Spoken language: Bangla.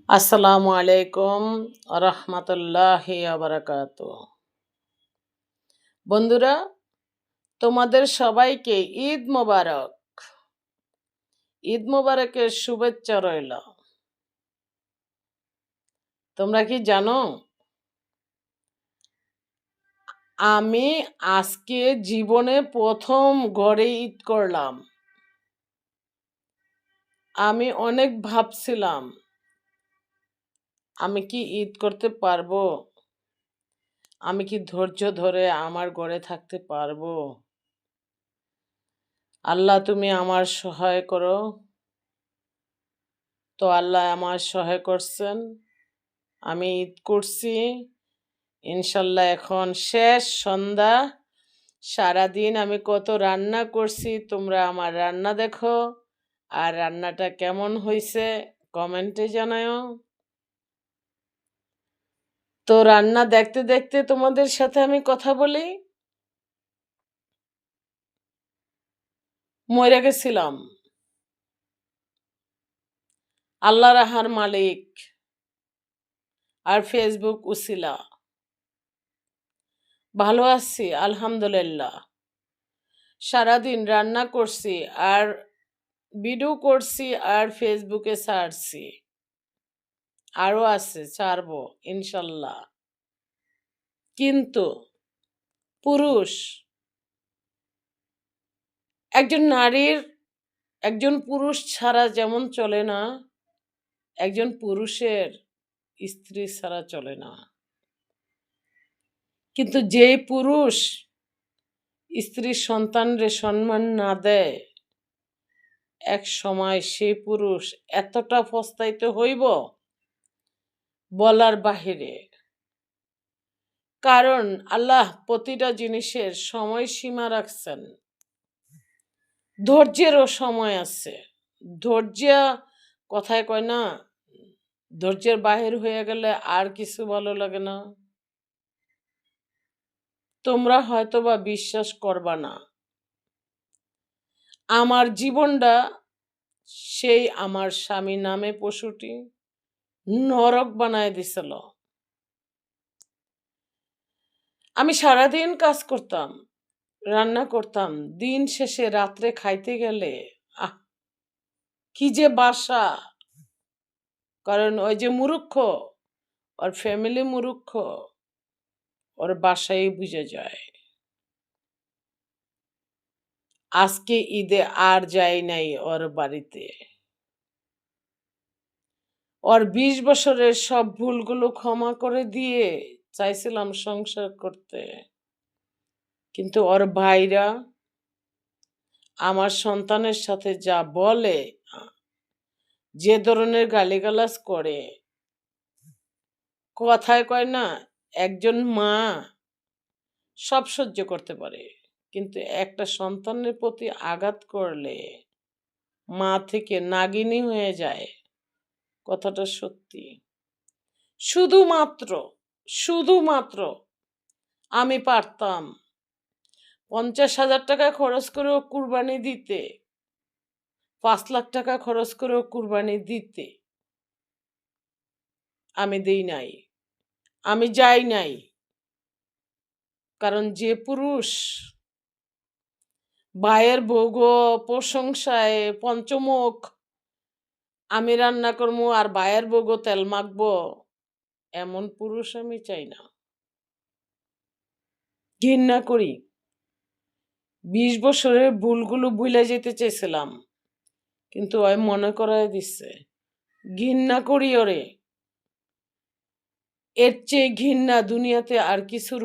আসসালামু আলাইকুম রহমতুল্লাহি বারাকাতু। বন্ধুরা, তোমাদের সবাইকে ঈদ মোবারক। ঈদ মোবারকের শুভেচ্ছা রইল। তোমরা কি জানো, আমি আজকে জীবনে প্রথম ঘরে ঈদ করলাম। আমি অনেক ভাবছিলাম আমি কি ঈদ করতে পারবো, আমি কি ধৈর্য ধরে আমার ঘরে থাকতে পারবো। আল্লাহ তুমি আমার সহায় করো। তো আল্লাহ আমার সহায় করছেন, আমি ঈদ করছি ইনশাল্লাহ। এখন শেষ সন্ধ্যা, সারাদিন আমি কত রান্না করছি, তোমরা আমার রান্না দেখো, আর রান্নাটা কেমন হয়েছে কমেন্টে জানাও। তো রান্না দেখতে দেখতে তোমাদের সাথে আমি কথা বলি। মরে গেছিলাম, আল্লাহ রাহার মালিক আর ফেসবুক উসিলা ভালো আছি আলহামদুলিল্লাহ। সারাদিন রান্না করছি আর ভিডিও করছি আর ফেসবুকে ছাড়ছি, আরো আছে ছাড়বো ইনশাল্লাহ। কিন্তু পুরুষ, একজন পুরুষ ছাড়া যেমন চলে না, একজন পুরুষের স্ত্রী ছাড়া চলে না। কিন্তু যে পুরুষ স্ত্রীর সন্তানরে সম্মান না দেয়, এক সময় সেই পুরুষ এতটা পস্তাইতে হইব বলার বাহিরে। কারণ আল্লাহ প্রতিটা জিনিসের সময়সীমা রাখছেন, ধৈর্যেরও সময় আছে। ধৈর্য কথায় কয় না, ধৈর্যের বাহির হয়ে গেলে আর কিছু ভালো লাগে না। তোমরা হয়তো বা বিশ্বাস করবা না, আমার জীবনটা সেই আমার স্বামী নামে পশুটি নরক বানায় দিছিল। আমি সারাদিন কাজ করতাম, রান্না করতাম, দিন শেষে রাত্রে খাইতে গেলে কি যে বাসা। কারণ ওই যে মুরুক্ষ, ওর ফ্যামিলি মুরুক্ষ, ওর বাসায় বুঝে যায়। আজকে ঈদে আর যাই নাই ওর বাড়িতে। ওর 20 বছরের সব ভুলগুলো ক্ষমা করে দিয়ে চাইছিলাম সংসার করতে, কিন্তু ওর ভাইরা আমার সন্তানের সাথে যা বলে, যে ধরনের গালিগালাজ করে, কথায় কয় না, একজন মা সব সহ্য করতে পারে, কিন্তু একটা সন্তানের প্রতি আঘাত করলে মা থেকে নাগিনী হয়ে যায়। কথাটা সত্যি। শুধুমাত্র আমি পারতাম 50,000 টাকা খরচ করেও কুরবানি দিতে, 5 লাখ টাকা খরচ করেও কুরবানি দিতে। আমি দেই নাই, আমি যাই নাই। কারণ যে পুরুষ ভাইয়ের বউগো প্রশংসায় পঞ্চমুখ, আমি রান্না করবো আর ভাইয়ের বউগো তেল মাখবো, এমন পুরুষ আমি চাই না। ঘৃণা করি। 20 বছরের ভুলগুলো ভুলে যেতে চেয়েছিলাম, কিন্তু ওই মনে করায় দিচ্ছে। ঘৃণা করি ওরে, এর চেয়ে ঘৃণা দুনিয়াতে আর কিছুর